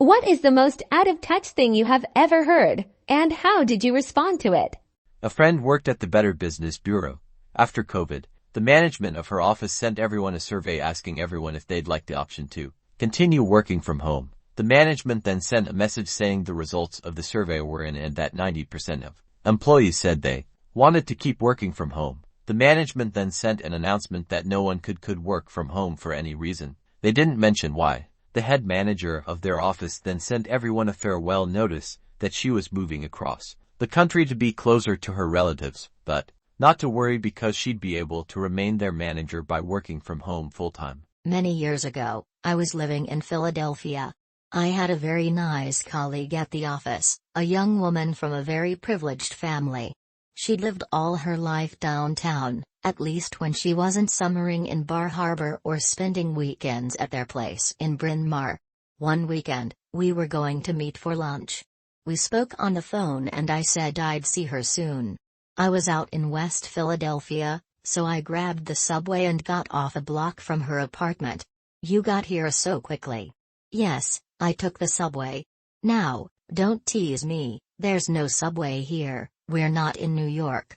What is the most out-of-touch thing you have ever heard, and how did you respond to it? A friend worked at the Better Business Bureau. After COVID, the management of her office sent everyone a survey asking everyone if they'd like the option to continue working from home. The management then sent a message saying the results of the survey were in and that 90% of employees said they wanted to keep working from home. The management then sent an announcement that no one could work from home for any reason. They didn't mention why. The head manager of their office then sent everyone a farewell notice that she was moving across the country to be closer to her relatives, but not to worry because she'd be able to remain their manager by working from home full-time. Many years ago, I was living in Philadelphia. I had a very nice colleague at the office, a young woman from a very privileged family. She'd lived all her life downtown, at least when she wasn't summering in Bar Harbor or spending weekends at their place in Bryn Mawr. One weekend, we were going to meet for lunch. We spoke on the phone and I said I'd see her soon. I was out in West Philadelphia, so I grabbed the subway and got off a block from her apartment. You got here so quickly. Yes, I took the subway. Now, don't tease me, there's no subway here, we're not in New York.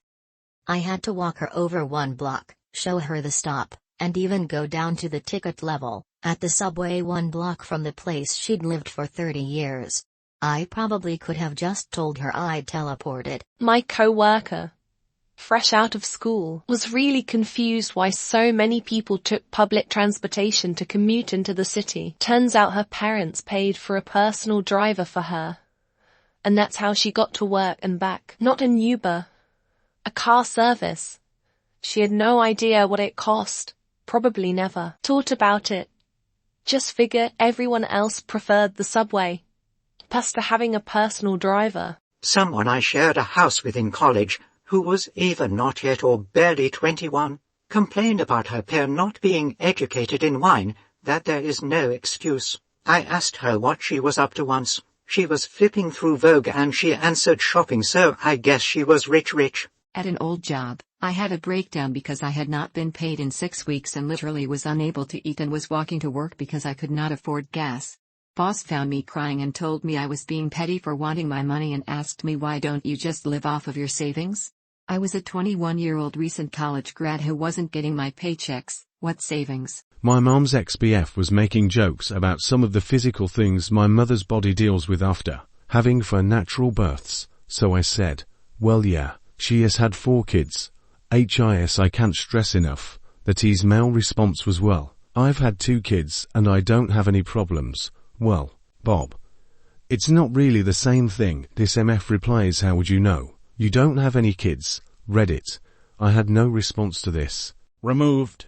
I had to walk her over one block, show her the stop, and even go down to the ticket level, at the subway one block from the place she'd lived for 30 years. I probably could have just told her I'd teleported. My co-worker, fresh out of school, was really confused why so many people took public transportation to commute into the city. Turns out her parents paid for a personal driver for her. And that's how she got to work and back. Not an Uber. A car service. She had no idea what it cost. Probably never thought about it. Just figure everyone else preferred the subway. Plus to having a personal driver. Someone I shared a house with in college, who was either not yet or barely 21, complained about her peer not being educated in wine, that there is no excuse. I asked her what she was up to once. She was flipping through Vogue and she answered shopping, so I guess she was rich. At an old job, I had a breakdown because I had not been paid in 6 weeks and literally was unable to eat and was walking to work because I could not afford gas. Boss found me crying and told me I was being petty for wanting my money and asked me why don't you just live off of your savings? I was a 21-year-old recent college grad who wasn't getting my paychecks. What savings? My mom's ex-BF was making jokes about some of the physical things my mother's body deals with after having 4 natural births, so I said, well yeah, she has had 4 kids. HIS I can't stress enough that his male response was well, I've had 2 kids and I don't have any problems. Well, Bob, it's not really the same thing. This MF replies, how would you know? You don't have any kids. Reddit. I had no response to this. Removed.